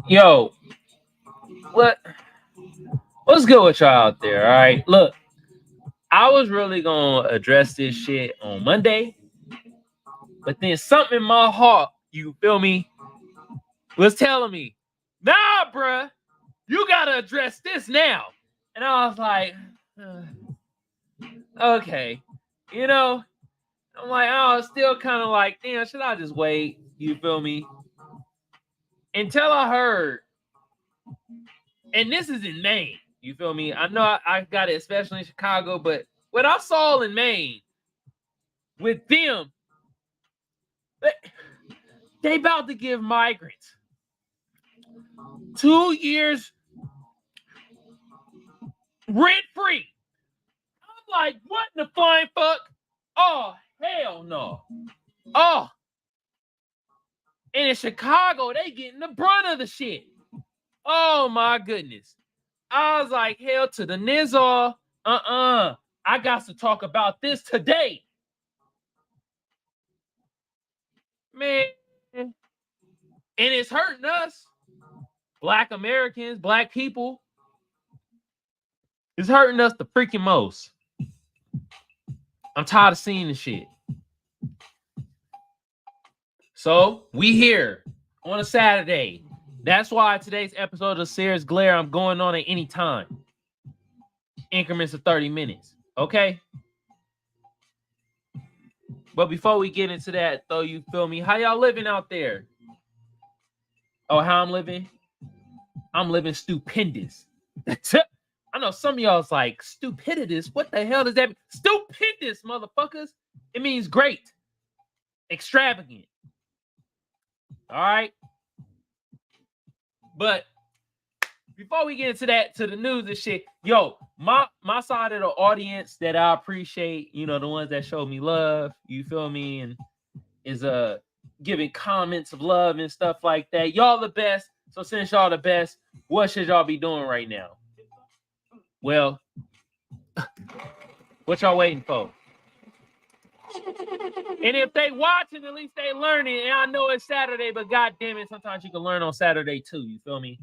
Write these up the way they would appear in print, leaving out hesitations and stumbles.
Yo, what's good with y'all out there? All right, look, I was really gonna address this shit on Monday, but then something in my heart, you feel me, was telling me, nah, bruh, you gotta address this now. And I was like, okay, you know, I'm like, oh, it's still kind of like, damn, should I just wait? You feel me? Until I heard, and this is in Maine. You feel me? I know I got it, especially in Chicago, but what I saw in Maine with them, they about to give migrants 2 years rent free. I'm like, what in the flying fuck? Oh, hell no. Oh, and in Chicago, they getting the brunt of the shit. Oh my goodness. I was like, hell to the nizzle. I got to talk about this today. Man. And it's hurting us. Black Americans, black people. It's hurting us the freaking most. I'm tired of seeing this shit. So we here on a Saturday. That's why today's episode of Seers Glare, I'm going on at any time. Increments of 30 minutes. Okay? But before we get into that, though, you feel me? How y'all living out there? Oh, how I'm living? I'm living stupendous. I know some of y'all's like, stupiditous? What the hell does that mean? Stupendous, motherfuckers. It means great. Extravagant. All right? But before we get into that, to the news and shit, yo, my side of the audience that I appreciate, you know, the ones that show me love, you feel me, and is giving comments of love and stuff like that. Y'all the best. So since y'all the best, what should y'all be doing right now? Well, what y'all waiting for? And if they watching, at least they learning. And I know it's Saturday, but god damn it, sometimes you can learn on Saturday too. You feel me?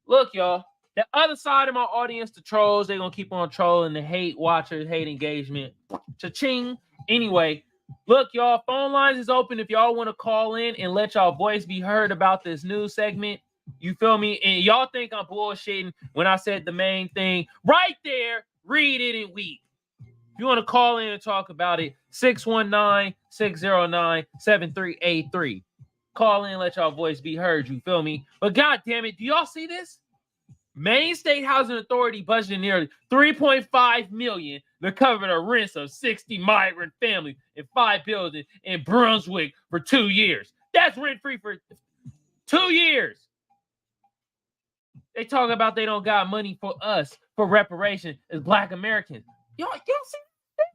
Look, y'all, the other side of my audience, the trolls, they're gonna keep on trolling, the hate watchers, hate engagement. Cha-ching. Anyway, look, y'all, phone lines is open if y'all want to call in and let y'all voice be heard about this news segment. You feel me? And y'all think I'm bullshitting when I said the main thing right there. Read it and weep. If you want to call in and talk about it, 619-609-7383. Call in, let y'all voice be heard. You feel me? But god damn it, do y'all see this? Maine State Housing Authority budgeted nearly $3.5 million to cover the rents of 60 migrant families in 5 buildings in Brunswick for 2 years. That's rent-free for 2 years. They talk about they don't got money for us for reparation as black Americans. Y'all see that?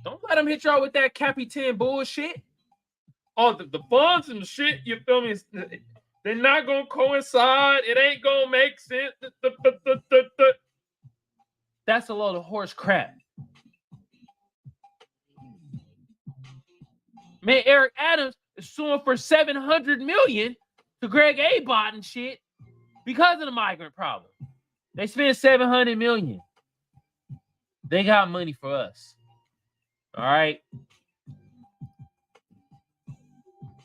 Don't let them hit y'all with that Capitan bullshit. Oh, the funds and the shit, you feel me? They're not gonna coincide. It ain't gonna make sense. That's a load of horse crap. Man, Eric Adams is suing for $700 million to Greg Abbott and shit because of the migrant problem. They spent $700 million. They got money for us. All right.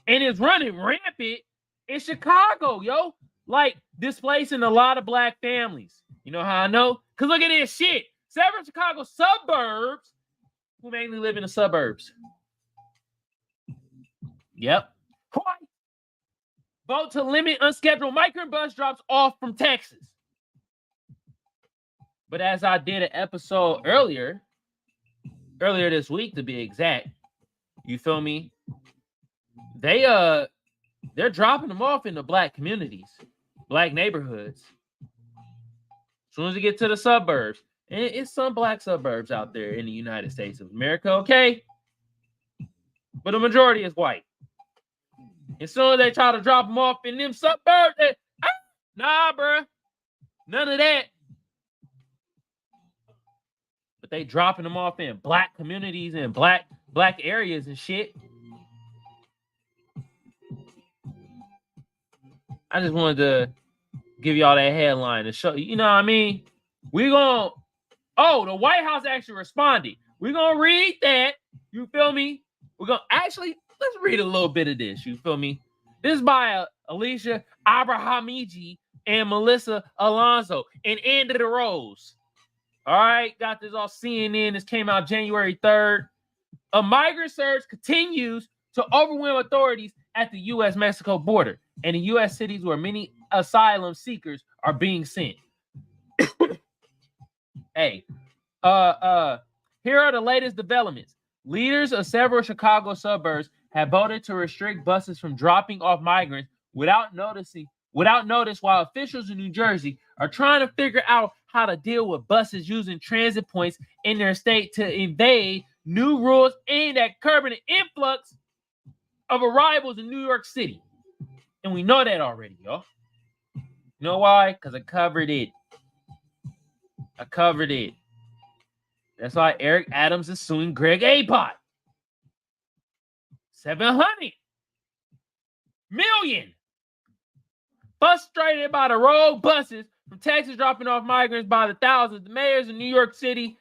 And it's running rampant in Chicago, yo. Like, displacing a lot of black families. You know how I know? Because look at this shit. Several Chicago suburbs who mainly live in the suburbs. Yep. Vote to limit unscheduled migrant bus drops off from Texas. But as I did an episode earlier this week to be exact, you feel me? They're dropping them off in the black communities, black neighborhoods. As soon as you get to the suburbs, and it's some black suburbs out there in the United States of America, okay? But the majority is white. As soon as they try to drop them off in them suburbs, nah, bruh. None of that. but they dropping them off in black communities and black areas and shit. I just wanted to give y'all that headline to show you know what I mean. The White House actually responded. We're gonna read that. You feel me? Let's read a little bit of this. You feel me? This is by Alicia Abrahamiji and Melissa Alonso and End of the Rose. All right, got this off CNN. This came out January 3rd. A migrant surge continues to overwhelm authorities at the U.S.-Mexico border and in U.S. cities where many asylum seekers are being sent. Hey, here are the latest developments. Leaders of several Chicago suburbs have voted to restrict buses from dropping off migrants without notice, while officials in New Jersey are trying to figure out how to deal with buses using transit points in their state to evade new rules aimed at curbing the influx of arrivals in New York City. And we know that already, y'all. You know why? Because I covered it. That's why Eric Adams is suing Greg Abbott. $700 million. Frustrated by the rogue buses from Texas dropping off migrants by the thousands, the mayors in New York City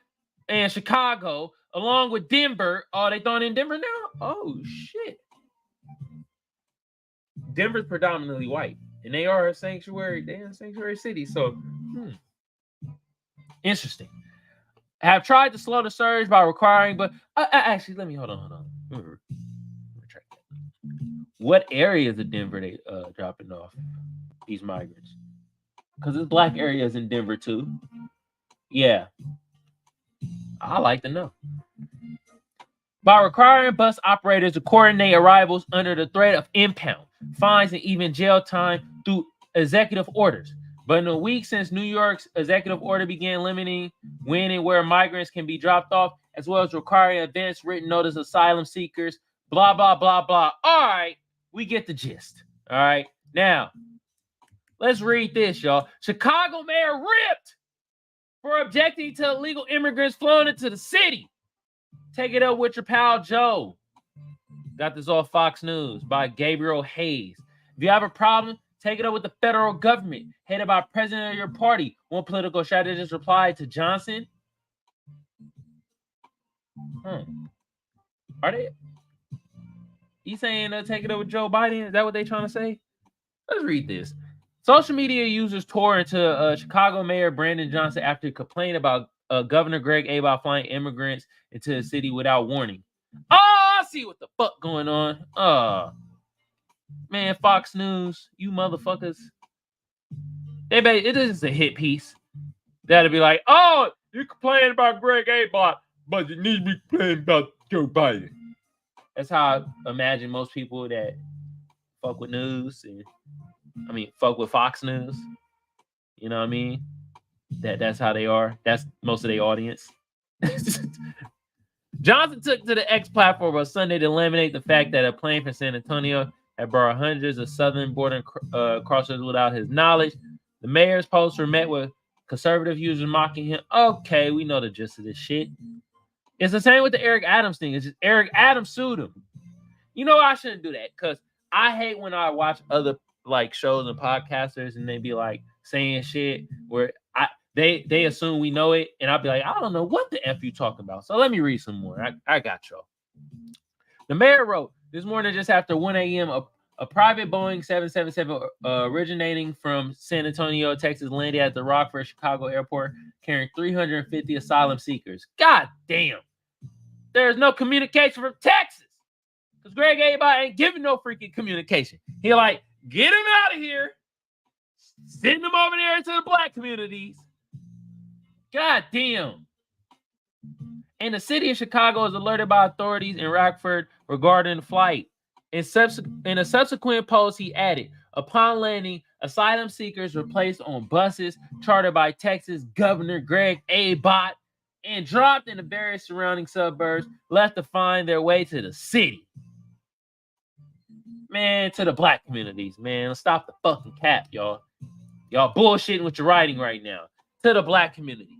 and Chicago, along with Denver. Oh, they throwing in Denver now? Oh, shit. Denver's predominantly white, and they are a sanctuary. They're a sanctuary city, so interesting. Have tried to slow the surge by requiring, but actually, let me hold on. What areas of Denver they dropping off these migrants? Because there's black areas in Denver too. Yeah, I like to know. By requiring bus operators to coordinate arrivals under the threat of impound, fines, and even jail time through executive orders. But in the week since New York's executive order began limiting when and where migrants can be dropped off, as well as requiring advance written notice of asylum seekers, blah, blah, blah, blah. All right, we get the gist. All right, now, let's read this, y'all. Chicago mayor ripped for objecting to illegal immigrants flowing into the city. Take it up with your pal Joe. Got this off Fox News by Gabriel Hayes. If you have a problem, take it up with the federal government, headed by president of your party. One political strategist replied to Johnson. Are they? You saying take it up with Joe Biden? Is that what they trying to say? Let's read this. Social media users tore into Chicago Mayor Brandon Johnson after complaining about Governor Greg Abbott flying immigrants into the city without warning. Oh, I see what the fuck going on. Man, Fox News, you motherfuckers. It is a hit piece. That'll be like, oh, you complain about Greg Abbott, but you need to be complaining about Joe Biden. That's how I imagine most people that fuck with news and fuck with Fox News. You know what I mean? That's how they are. That's most of their audience. Johnson took to the X platform on Sunday to eliminate the fact that a plane from San Antonio had brought hundreds of southern border crossers without his knowledge. The mayor's posts were met with conservative users mocking him. Okay, we know the gist of this shit. It's the same with the Eric Adams thing. It's just Eric Adams sued him. You know, I shouldn't do that because I hate when I watch other shows and podcasters and they be saying shit where they assume we know it, and I'll be like, I don't know what the F you talking about. So let me read some more. I got y'all. The mayor wrote, this morning just after 1 a.m., a private Boeing 777 originating from San Antonio, Texas, landed at the Rockford, Chicago airport carrying 350 asylum seekers. God damn. There's no communication from Texas because Greg Abbott ain't giving no freaking communication. He get him out of here, send him over there to the black communities. God damn. And the city of Chicago is alerted by authorities in Rockford regarding the flight. In a subsequent post, he added, upon landing, asylum seekers were placed on buses chartered by Texas Governor Greg Abbott and dropped in the various surrounding suburbs, left to find their way to the city. Man, to the black communities, man. Let's stop the fucking cap, y'all. Y'all bullshitting with your writing right now. To the black communities.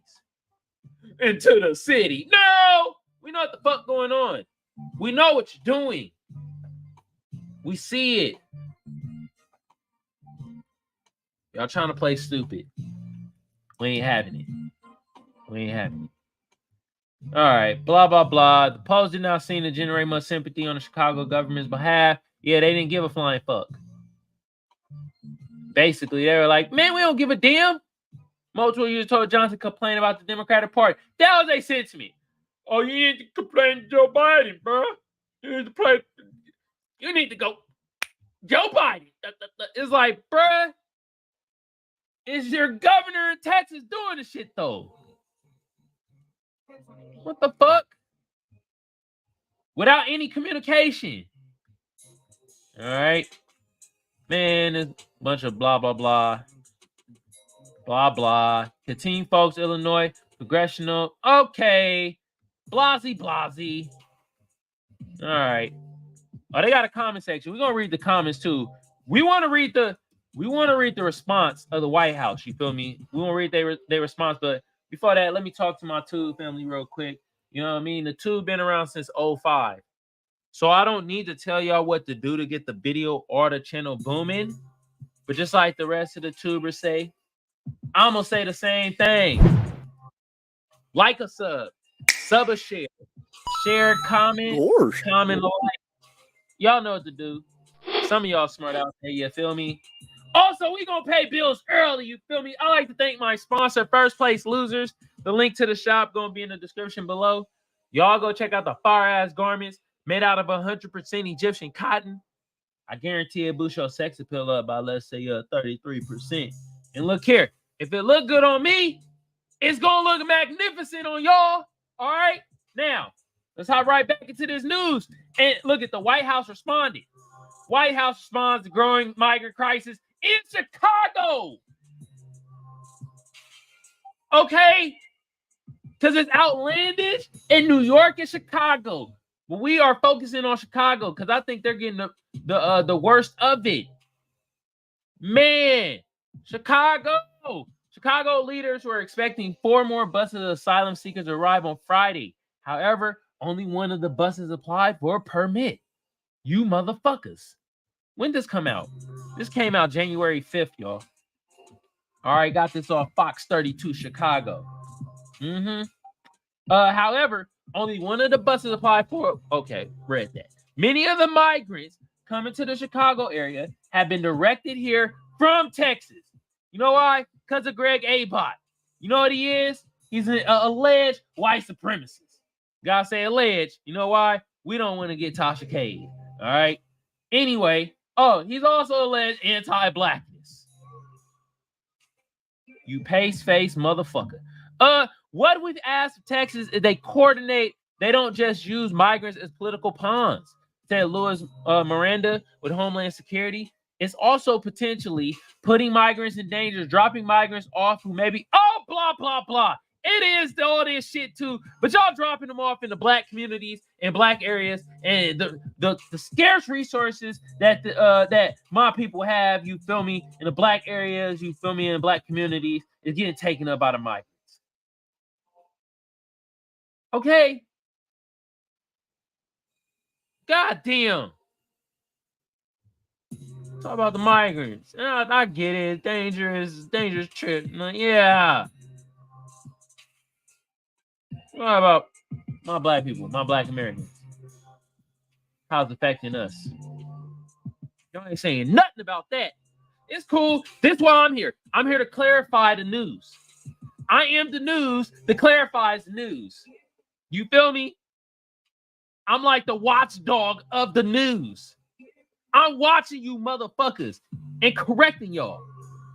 into the city. No, we know what the fuck going on. We know what you're doing. We see it. Y'all trying to play stupid. We ain't having it. We ain't having it. All right, blah, blah, blah. The polls did not seem to generate much sympathy on the Chicago government's behalf. Yeah, they didn't give a flying fuck. Basically, they were like, man, we don't give a damn. Multiple users told Johnson complain about the Democratic Party. That was they said to me. Oh, you need to complain to Joe Biden, bro. You need to go Joe Biden. It's like, bruh, is your governor in Texas doing the shit, though? What the fuck? Without any communication. All right. Man, it's a bunch of blah, blah, blah. Blah, blah. Continue, folks, Illinois. Congressional. Okay. Blasey, blasey. All right. Oh, they got a comment section. We're gonna read the comments too. We want to read the response of the White House. You feel me? We want to read their response, but before that, let me talk to my Tube family real quick. You know what I mean? The Tube been around since 05. So I don't need to tell y'all what to do to get the video or the channel booming. But just like the rest of the tubers say, I'm gonna say the same thing. Like a sub a share, comment, comment, like. Y'all know what to do. Some of y'all smart out there, you feel me? Also, we gonna pay bills early, you feel me? I like to thank my sponsor, First Place Losers. The link to the shop gonna be in the description below. Y'all go check out the fire-ass garments made out of 100% Egyptian cotton. I guarantee it boosts your sex appeal up by, let's say, 33%. And look here, if it look good on me, it's gonna look magnificent on y'all. All right, now let's hop right back into this news. And look at the White House responded. White House responds to growing migrant crisis in Chicago. Okay, because it's outlandish in New York and Chicago. But we are focusing on Chicago because I think they're getting the worst of it. Man, Chicago leaders were expecting 4 more buses of asylum seekers to arrive on Friday. However, only one of the buses applied for a permit. You motherfuckers. When did this come out? This came out January 5th, y'all. All right, got this off Fox 32 Chicago. However, only one of the buses applied for. Okay, read that. Many of the migrants coming to the Chicago area have been directed here from Texas. You know why? Because of Greg Abbott. You know what he is? He's an alleged white supremacist. Gotta say alleged. You know why? We don't want to get Tasha Cade. All right. Anyway, he's also alleged anti-blackness. You pace-face motherfucker. What we've asked of Texas is they coordinate. They don't just use migrants as political pawns. Said Louis Miranda with Homeland Security. It's also potentially putting migrants in danger, dropping migrants off who maybe, blah, blah, blah. It is all this shit too, but y'all dropping them off in the black communities and black areas, and the scarce resources that that my people have, you feel me, in the black areas, you feel me, in black communities, is getting taken up by the migrants. Okay. God damn. Talk about the migrants. I get it. Dangerous trip. Yeah. What about my black people, my black Americans? How's it affecting us? Y'all ain't saying nothing about that. It's cool. This is why I'm here. I'm here to clarify the news. I am the news that clarifies the news. You feel me? I'm like the watchdog of the news. I'm watching you motherfuckers and correcting y'all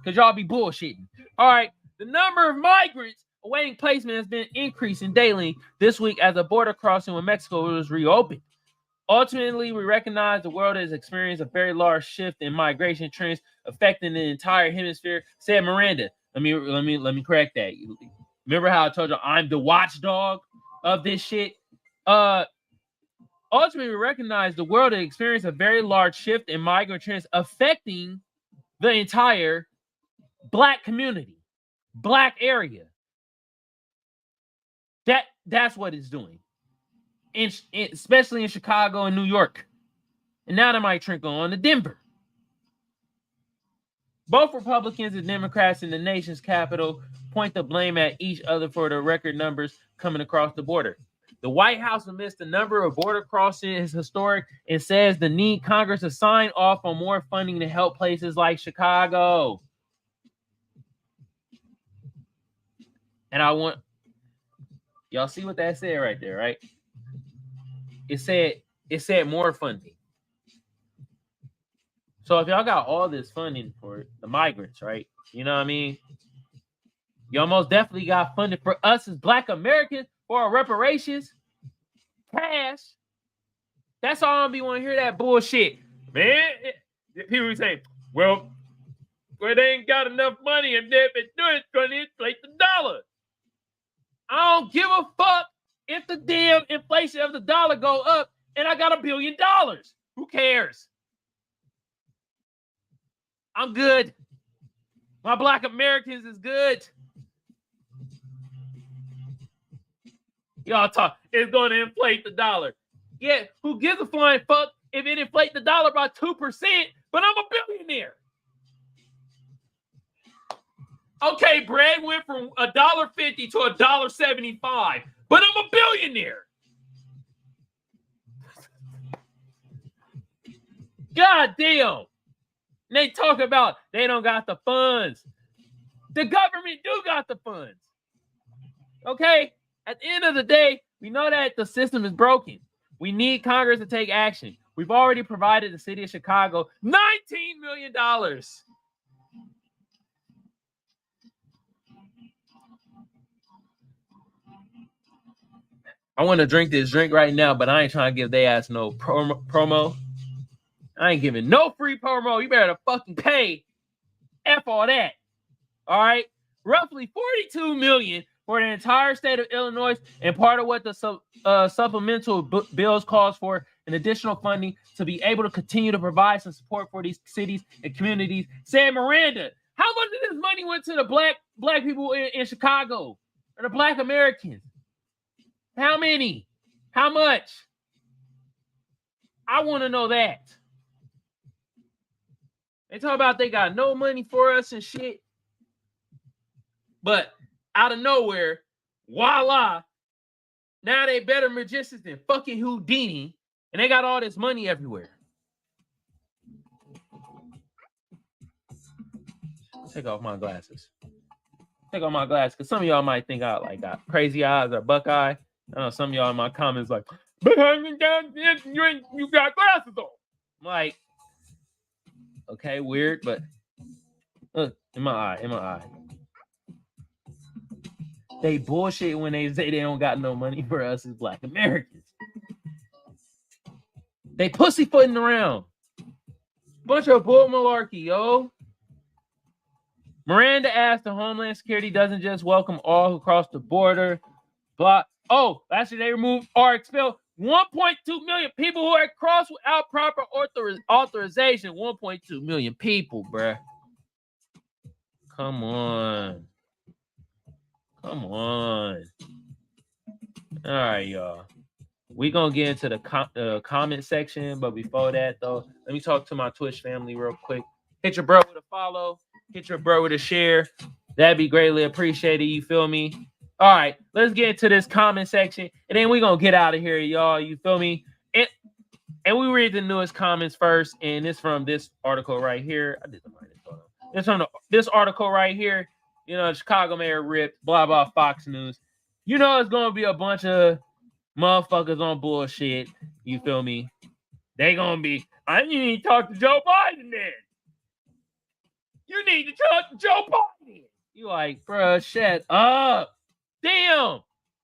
because y'all be bullshitting. All right. The number of migrants awaiting placement has been increasing daily this week as a border crossing with Mexico was reopened. Ultimately, we recognize the world has experienced a very large shift in migration trends affecting the entire hemisphere, said Miranda. Let me correct that. Remember how I told you I'm the watchdog of this shit? Ultimately, we recognize the world has experienced a very large shift in migrant trends affecting the entire black community, black area. That's what it's doing. Especially in Chicago and New York. And now they might trickle on to Denver. Both Republicans and Democrats in the nation's capital point the blame at each other for the record numbers coming across the border. The White House admits the number of border crossings is historic and says the need Congress to sign off on more funding to help places like Chicago. And I want y'all see what that said right there, right? It said more funding. So if y'all got all this funding for the migrants, right? You know what I mean? Y'all most definitely got funded for us as Black Americans for our reparations. Cash. That's all I'm be want to hear that bullshit. Man, people say, well, they ain't got enough money and they've been doing it going to inflate the dollar. I don't give a fuck if the damn inflation of the dollar go up and I got $1 billion. Who cares? I'm good. My Black Americans is good. Y'all talk, it's going to inflate the dollar. Yeah, who gives a flying fuck if it inflate the dollar by 2%, but I'm a billionaire. Okay, bread went from $1.50 to $1.75, but I'm a billionaire. God damn. They talk about they don't got the funds. The government do got the funds. Okay? At the end of the day, we know that the system is broken. We need Congress to take action. We've already provided the city of Chicago $19 million. I want to drink this drink right now, but I ain't trying to give their ass no promo. I ain't giving no free promo. You better fucking pay. F all that. All right? Roughly $42 million for the entire state of Illinois, and part of what the supplemental bills calls for an additional funding to be able to continue to provide some support for these cities and communities. Said Miranda, how much of this money went to the black people in Chicago or the Black Americans? How many? How much? I want to know that. They talk about they got no money for us and shit. But out of nowhere, voila, now they better magicians than fucking Houdini, and they got all this money everywhere. Take off my glasses. Take off my glasses, because some of y'all might think I got crazy eyes or buckeye. I know some of y'all in my comments like, but you got glasses on. I'm like, okay, weird, but in my eye. They bullshit when they say they don't got no money for us as Black Americans. They pussyfooting around. Bunch of bull malarkey, yo. Miranda asked the Homeland Security doesn't just welcome all who cross the border. Last year they removed or expelled 1.2 million people who had crossed without proper authorization. 1.2 million people, bruh. Come on. All right, y'all. We're going to get into the comment section, but before that, though, let me talk to my Twitch family real quick. Hit your bro with a follow. Hit your bro with a share. That'd be greatly appreciated. You feel me? All right, let's get into this comment section, and then we're going to get out of here, y'all. You feel me? And we read the newest comments first, and it's from this article right here. I did the minus photo. It's from this article right here. You know, Chicago mayor ripped, blah, blah, Fox News. You know it's going to be a bunch of motherfuckers on bullshit. You feel me? They going to be, I need to talk to Joe Biden then. You need to talk to Joe Biden. You like, bruh, shut up. Damn.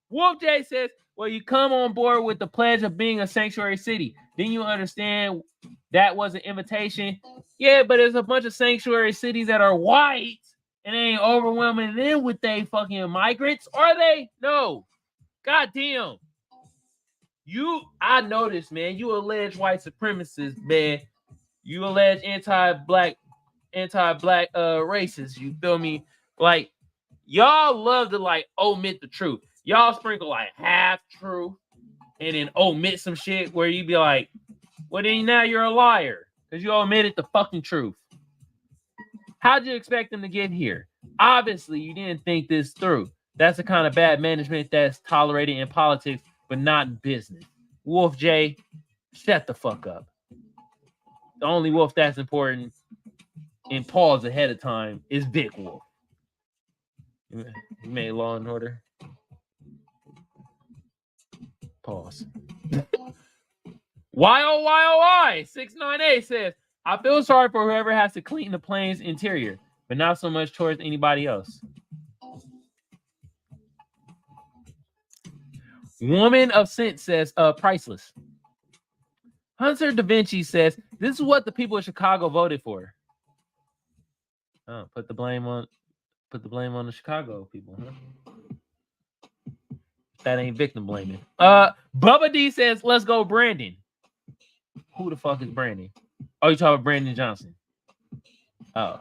Wolf J says, well, you come on board with the pledge of being a sanctuary city. Then you understand that was an invitation. Yeah, but there's a bunch of sanctuary cities that are white. And they ain't overwhelming them with they fucking migrants, are they? No. God damn. I noticed, man, you allege white supremacists, man. You allege anti-black racist. You feel me? Like, y'all love to, like, omit the truth. Y'all sprinkle like half truth and then omit some shit where you be like, well, then now you're a liar because you omitted the fucking truth. How'd you expect them to get here? Obviously, you didn't think this through. That's the kind of bad management that's tolerated in politics, but not in business. Wolf J, shut the fuck up. The only wolf that's important and pause ahead of time is Big Wolf. You made Law and Order. Pause. YOYOY 698 says, I feel sorry for whoever has to clean the plane's interior, but not so much towards anybody else. Woman of Sense says, priceless. Hunter Da Vinci says, this is what the people of Chicago voted for. Oh, put the blame on the Chicago people, huh? That ain't victim blaming. Bubba D says, let's go, Brandon. Who the fuck is Brandon? Oh, you talking about Brandon Johnson? Oh.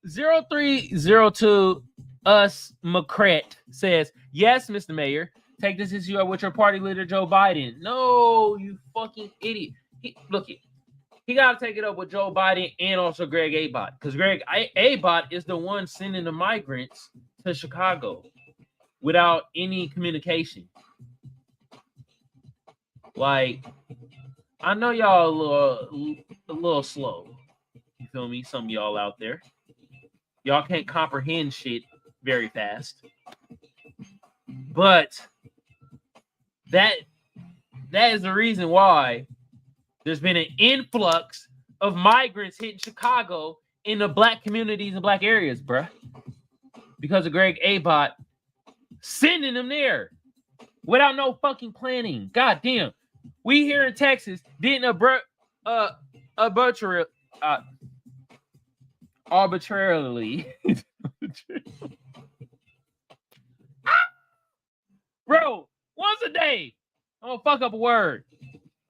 0302 Us McCret says, yes, Mr. Mayor. Take this issue up with your party leader, Joe Biden. No, you fucking idiot. He got to take it up with Joe Biden and also Greg Abbott. Because Greg Abbott is the one sending the migrants to Chicago without any communication. Like, I know y'all a little slow. You feel me? Some of y'all out there. Y'all can't comprehend shit very fast. But that is the reason why there's been an influx of migrants hitting Chicago in the black communities and black areas, bruh. Because of Greg Abbott sending them there without no fucking planning. God damn. We here in Texas didn't arbitrarily. Bro, once a day. I'm gonna fuck up a word.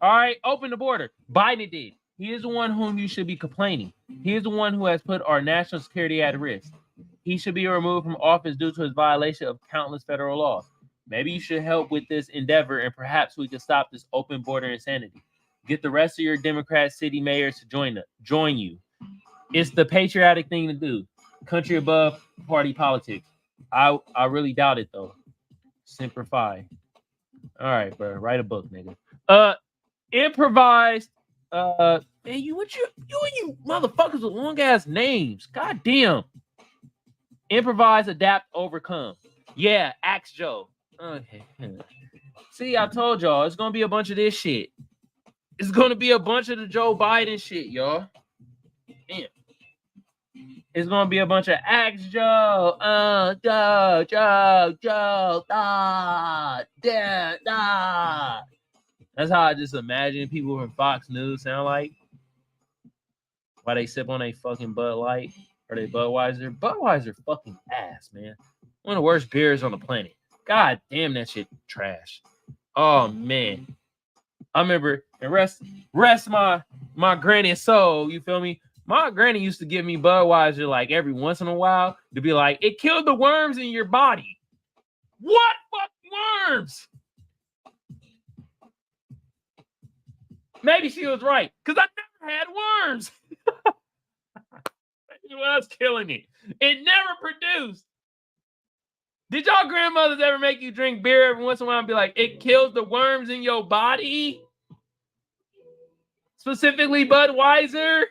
All right, open the border. Biden did. He is the one whom you should be complaining. He is the one who has put our national security at risk. He should be removed from office due to his violation of countless federal laws. Maybe you should help with this endeavor, and perhaps we can stop this open border insanity. Get the rest of your Democrat city mayors to join you. It's the patriotic thing to do. Country above party politics. I really doubt it though. Semper Fi. All right, bro. Write a book, nigga. Improvised. Man, you and you motherfuckers with long ass names. God damn. Improvise, adapt, overcome. Yeah, Axe Joe. Okay. See, I told y'all it's gonna be a bunch of this shit. It's gonna be a bunch of the Joe Biden shit, y'all. Damn. It's gonna be a bunch of Axe Joe. Joe. That's how I just imagine people from Fox News sound like. Why they sip on a fucking Bud Light or they Budweiser. Budweiser fucking ass, man. One of the worst beers on the planet. God damn, that shit trash. Oh man. I remember, and rest my granny's soul, you feel me? My granny used to give me Budweiser like every once in a while to be like, it killed the worms in your body. What fucking worms? Maybe she was right, because I never had worms. It was killing it. It never produced. Did y'all grandmothers ever make you drink beer every once in a while and be like, it kills the worms in your body? Specifically Budweiser?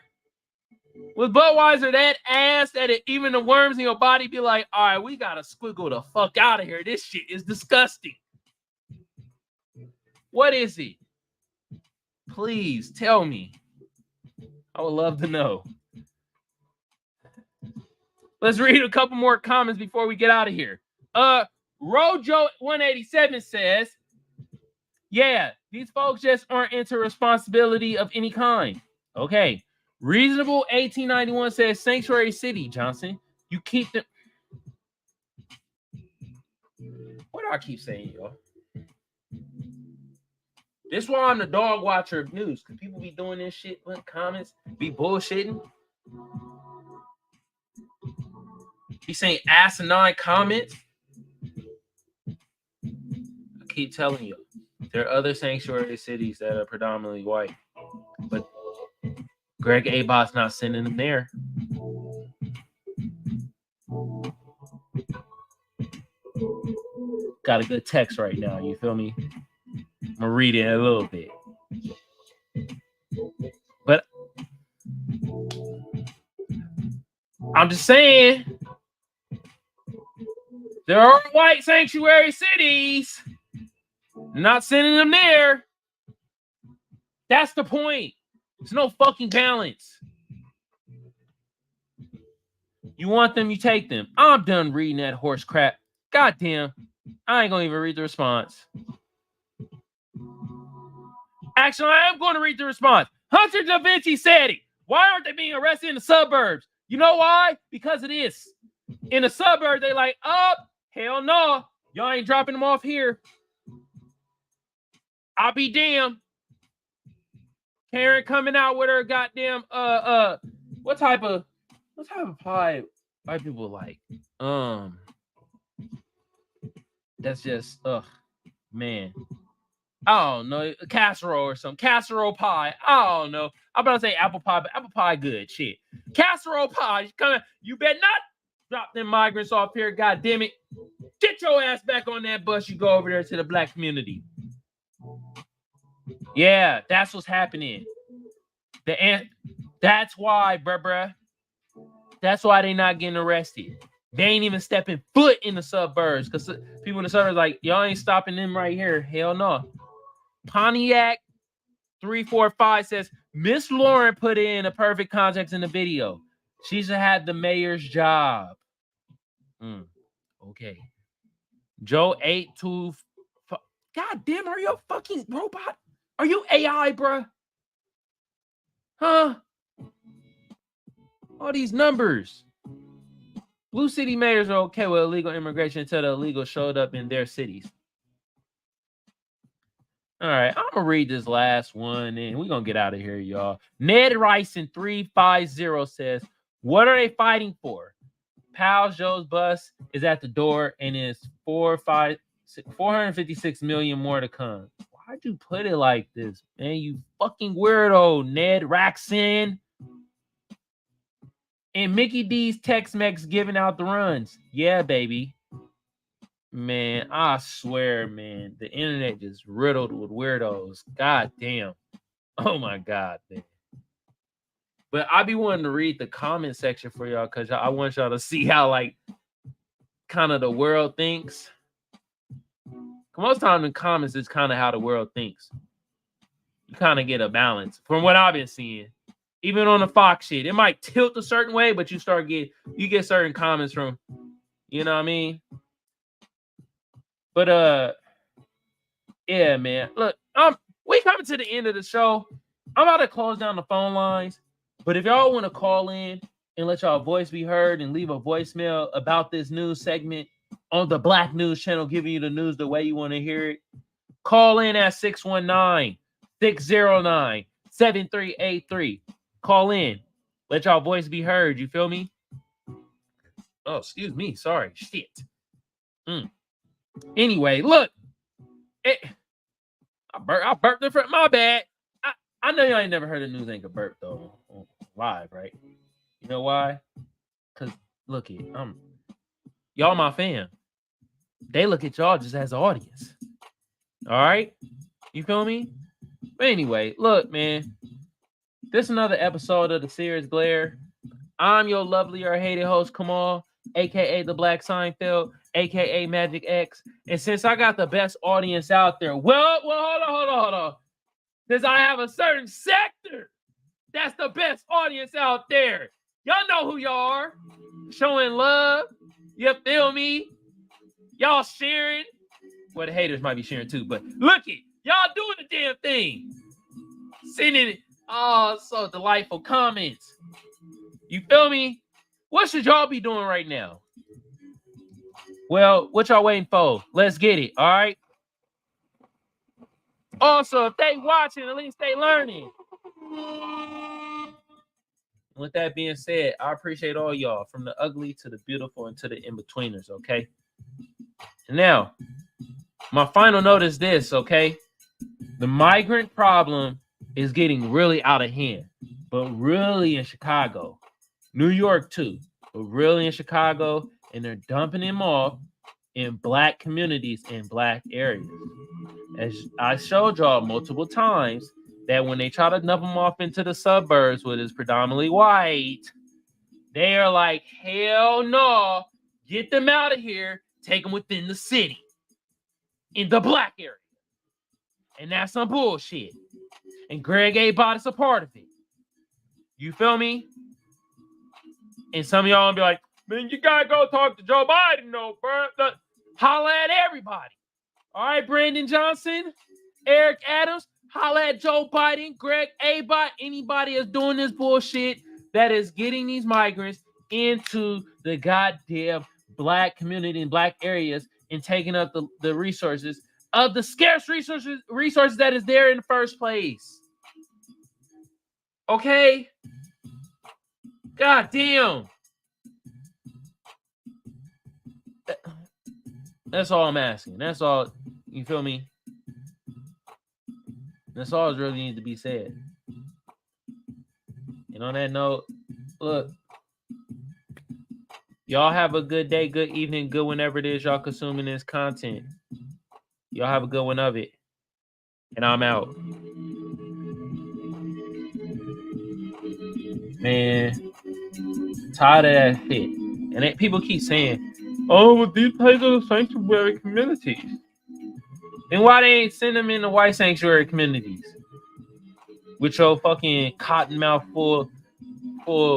Was Budweiser that ass that even the worms in your body be like, all right, we got to squiggle the fuck out of here. This shit is disgusting. What is it? Please tell me. I would love to know. Let's read a couple more comments before we get out of here. Rojo187 says, yeah, these folks just aren't into responsibility of any kind. Okay. Reasonable 1891 says Sanctuary City, Johnson. You keep them. What do I keep saying, y'all? This is why I'm the dog watcher of news, because people be doing this shit in comments, be bullshitting. He's saying asinine comments. I keep telling you, there are other sanctuary cities that are predominantly white, but Greg Abot's not sending them there. Got a good text right now, you feel me? I'm gonna read it a little bit. But I'm just saying, there are white sanctuary cities. Not sending them there. That's the point. There's no fucking balance. You want them, you take them. I'm done reading that horse crap. Goddamn. I ain't gonna even read the response. Actually, I am going to read the response. Hunter Da Vinci said it. Why aren't they being arrested in the suburbs? You know why? Because it is. In the suburbs, they like, oh, hell no. Y'all ain't dropping them off here. I'll be damned. Karen coming out with her goddamn what type of pie white people like? That's just man. I don't know, casserole or something. Casserole pie. I don't know. I'm about to say apple pie, but apple pie good shit. Casserole pie. You better not drop them migrants off here. God damn it. Get your ass back on that bus. You go over there to the black community. Yeah, that's what's happening. That's why, bruh. That's why they not getting arrested. They ain't even stepping foot in the suburbs because people in the suburbs like, y'all ain't stopping them right here. Hell no. Pontiac 345 says, Miss Lauren put in a perfect context in the video. She should have the mayor's job. Okay. Joe 825. God damn, are you a fucking robot? Are you AI, bruh? Huh? All these numbers. Blue city mayors are okay with illegal immigration until the illegal showed up in their cities. All right, I'm going to read this last one, and we're going to get out of here, y'all. Ned Rice in 350 says, what are they fighting for? Pal Joe's bus is at the door, and it's 456 million more to come. Why'd you put it like this, man? You fucking weirdo, Ned Raxon. And Mickey D's Tex-Mex giving out the runs. Yeah, baby. Man, I swear, man, the internet just riddled with weirdos. God damn. Oh my God, man. But I be wanting to read the comment section for y'all because I want y'all to see how, like, kind of the world thinks. Most time in comments is kind of how the world thinks. You kind of get a balance from what I've been seeing. Even on the Fox shit, it might tilt a certain way, but you get certain comments from, you know what I mean? But yeah, man. Look, we coming to the end of the show. I'm about to close down the phone lines. But if y'all want to call in and let y'all voice be heard and leave a voicemail about this news segment on the Black News Channel, giving you the news the way you want to hear it, call in at 619-609-7383. Call in. Let y'all voice be heard. You feel me? Oh, excuse me. Sorry. Shit. Anyway, look. I burped in front. My bad. I know y'all ain't never heard a news anchor burp, though, live, right? You know why? Because, look it. Y'all my fam. They look at y'all just as an audience. All right? You feel me? But anyway, look, man. This is another episode of the Seers Glare. I'm your lovely or hated host, Kamal, a.k.a. the Black Seinfeld, a.k.a. Magic X. And since I got the best audience out there, well, hold on. Since I have a certain sector that's the best audience out there, y'all know who y'all are. Showing love. You feel me? Y'all sharing. Well, the haters might be sharing too, but look it. Y'all doing the damn thing. Sending it. Oh, so delightful comments. You feel me? What should y'all be doing right now? Well, what y'all waiting for? Let's get it, all right? Also, if they watching, at least they learning. With that being said, I appreciate all y'all, from the ugly to the beautiful and to the in-betweeners, okay? Now, my final note is this, okay? The migrant problem is getting really out of hand, but really in Chicago, New York too, but really in Chicago, and they're dumping them off in black communities in black areas. As I showed y'all multiple times, that when they try to dump them off into the suburbs, which is predominantly white, they are like, hell no, get them out of here, take them within the city, in the black area. And that's some bullshit. And Greg A. Bot is a part of it. You feel me? And some of y'all will be like, man, you gotta go talk to Joe Biden, no, bro. Holla at everybody. All right, Brandon Johnson, Eric Adams, holla at Joe Biden, Greg A. Bot, anybody that's doing this bullshit that is getting these migrants into the goddamn black community and black areas and taking up the resources of the scarce resources that is there in the first place. Okay? God damn. That's all I'm asking. That's all. You feel me? That's all that really needs to be said. And on that note, look, y'all have a good day, good evening, good whenever it is y'all consuming this content. Y'all have a good one of it. And I'm out. Man, tired of that shit. And people keep saying, oh, well, these places are sanctuary communities. Then why they ain't send them in the white sanctuary communities? With your fucking cotton mouth full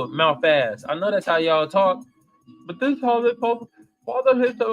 mouth ass. I know that's how y'all talk, but this is how they father hits the